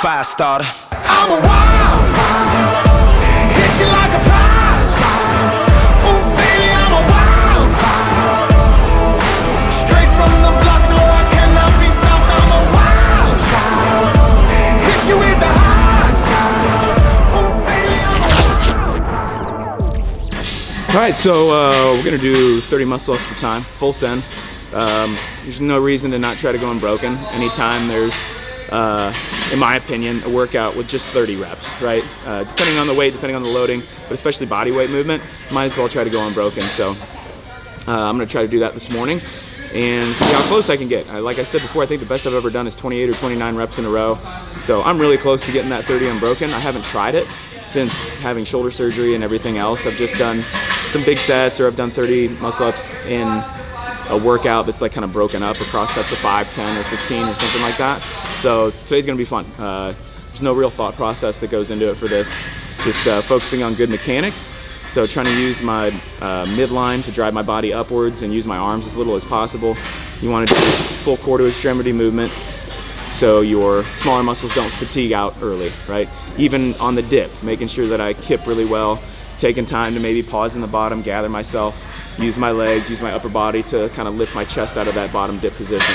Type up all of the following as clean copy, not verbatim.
fire starter. I'm a wildfire, hit you like a prize fire. Ooh, baby, I'm a wildfire, straight from the block, no, I cannot be stopped. I'm a wild child, hit you with the hot style. Ooh, baby, I'm a wild. All right, so we're gonna do 30 muscle ups per time, full send. There's no reason to not try to go unbroken. Anytime there's, in my opinion, a workout with just 30 reps, right? Depending on the weight, depending on the loading, but especially body weight movement, might as well try to go unbroken. So I'm gonna try to do that this morning and see how close I can get. Like I said before, I think the best I've ever done is 28 or 29 reps in a row. So I'm really close to getting that 30 unbroken. I haven't tried it since having shoulder surgery and everything else. I've just done some big sets, or I've done 30 muscle ups in a workout that's like kind of broken up across sets of 5, 10, or 15 or something like that. So today's gonna be fun. There's no real thought process that goes into it for this. Just focusing on good mechanics. So trying to use my midline to drive my body upwards and use my arms as little as possible. You want to do full core to extremity movement so your smaller muscles don't fatigue out early, right? Even on the dip, making sure that I kip really well, taking time to maybe pause in the bottom, gather myself, use my legs, use my upper body to kind of lift my chest out of that bottom dip position.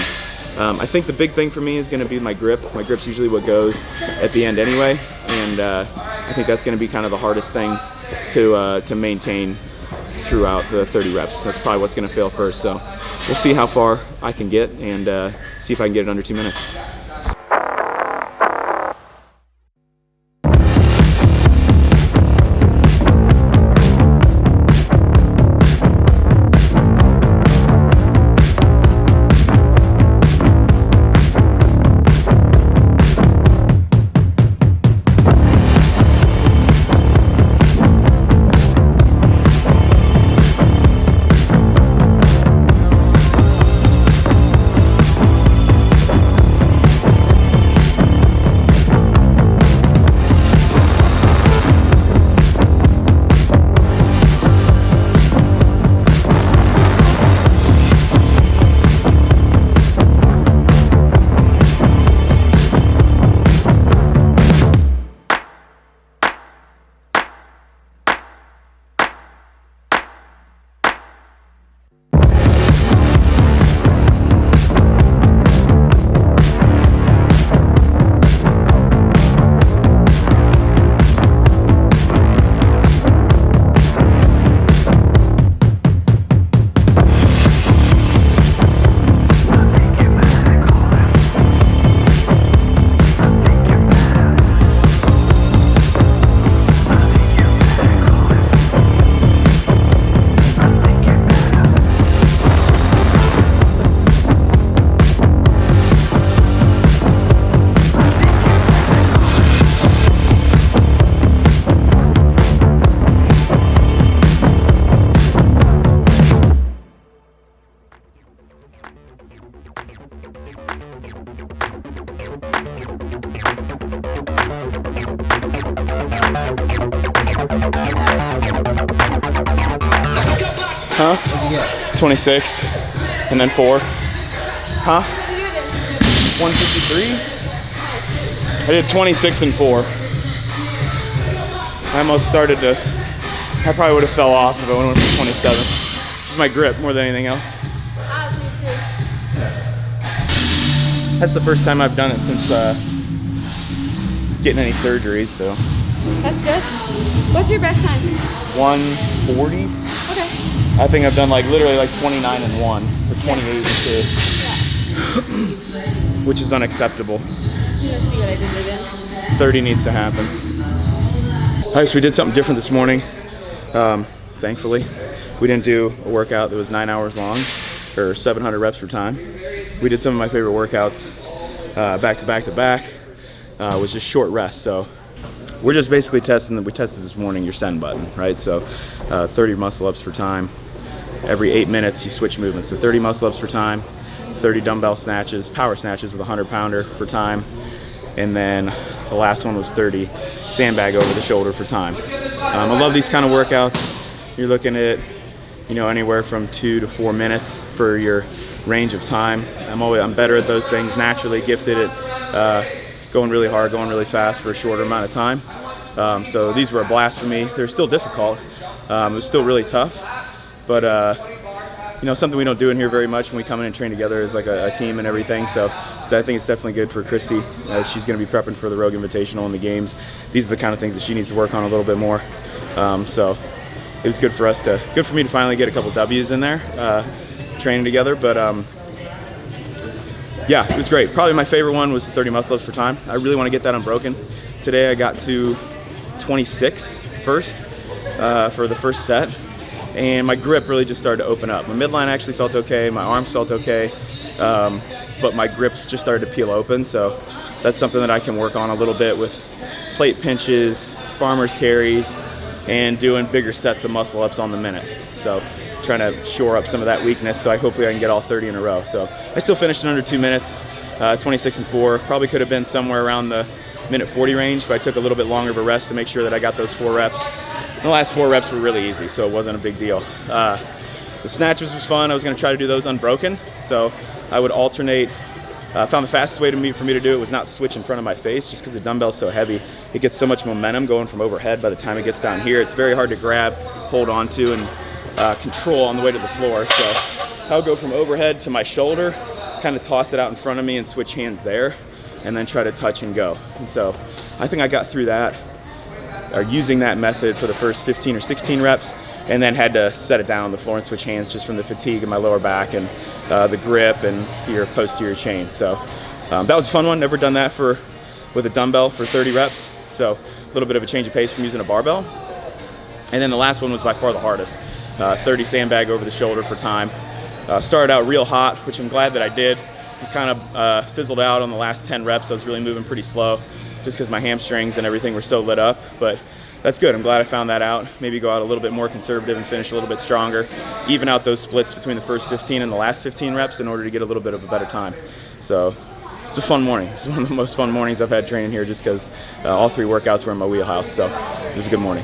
I think the big thing for me is going to be my grip. My grip's usually what goes at the end anyway, and I think that's going to be kind of the hardest thing to maintain throughout the 30 reps. That's probably what's going to fail first. So we'll see how far I can get and see if I can get it under 2 minutes. Huh? What'd you get? 26, and then 4. Huh? 153? I did 26 and 4. I almost started to, I probably would have fell off if I went for 27. It's my grip more than anything else. That's the first time I've done it since getting any surgeries, so. That's good. What's your best time? 140. Okay. I think I've done like literally like 29 and 1 or 28 and 2, which is unacceptable. You see what I did again? 30 needs to happen. All right, so we did something different this morning. Thankfully, we didn't do a workout that was 9 hours long or 700 reps per time. We did some of my favorite workouts back to back to back. Was just short rest. So we're just basically testing that. We tested this morning your send button, right? So 30 muscle ups per time. Every 8 minutes you switch movements. So 30 muscle ups per time, 30 dumbbell snatches, power snatches with a 100-pounder per time, and then the last one was 30 sandbag over the shoulder for time. I love these kind of workouts. You're looking at, you know, anywhere from 2 to 4 minutes for your range of time. I'm better at those things, naturally gifted at going really hard, going really fast for a shorter amount of time. So these were a blast for me. They're still difficult. It was still really tough, but you know, something we don't do in here very much when we come in and train together as like a team and everything. So I think it's definitely good for Christy as she's going to be prepping for the Rogue Invitational and the games. These are the kind of things that she needs to work on a little bit more. So it was good for me to finally get a couple W's in there, training together. But yeah, it was great. Probably my favorite one was the 30 muscle ups per time. I really want to get that unbroken. Today I got to 26 first for the first set, and my grip really just started to open up. My midline actually felt okay, my arms felt okay, but my grip just started to peel open. So that's something that I can work on a little bit with plate pinches, farmer's carries, and doing bigger sets of muscle ups on the minute. So trying to shore up some of that weakness, so hopefully I can get all 30 in a row. So I still finished in under 2 minutes, 26 and 4. Probably could have been somewhere around the minute 40 range, but I took a little bit longer of a rest to make sure that I got those 4 reps. And the last 4 reps were really easy, so it wasn't a big deal. The snatches was fun. I was going to try to do those unbroken, so I would alternate. I found the fastest way for me to do it was not switch in front of my face, just because the dumbbell's so heavy. It gets so much momentum going from overhead. By the time it gets down here, it's very hard to grab, hold on to, and control on the way to the floor. So I'll go from overhead to my shoulder, kind of toss it out in front of me and switch hands there, and then try to touch and go. And so I think I got through that, or using that method for the first 15 or 16 reps, and then had to set it down on the floor and switch hands just from the fatigue in my lower back and the grip and your posterior chain. So that was a fun one. Never done that with a dumbbell for 30 reps. So a little bit of a change of pace from using a barbell. And then the last one was by far the hardest. 30 sandbag over the shoulder for time. Started out real hot, which I'm glad that I did. It kind of fizzled out on the last 10 reps. I was really moving pretty slow just because my hamstrings and everything were so lit up. But that's good. I'm glad I found that out. Maybe go out a little bit more conservative and finish a little bit stronger. Even out those splits between the first 15 and the last 15 reps in order to get a little bit of a better time. So it's a fun morning. It's one of the most fun mornings I've had training here, just because all 3 workouts were in my wheelhouse. So it was a good morning.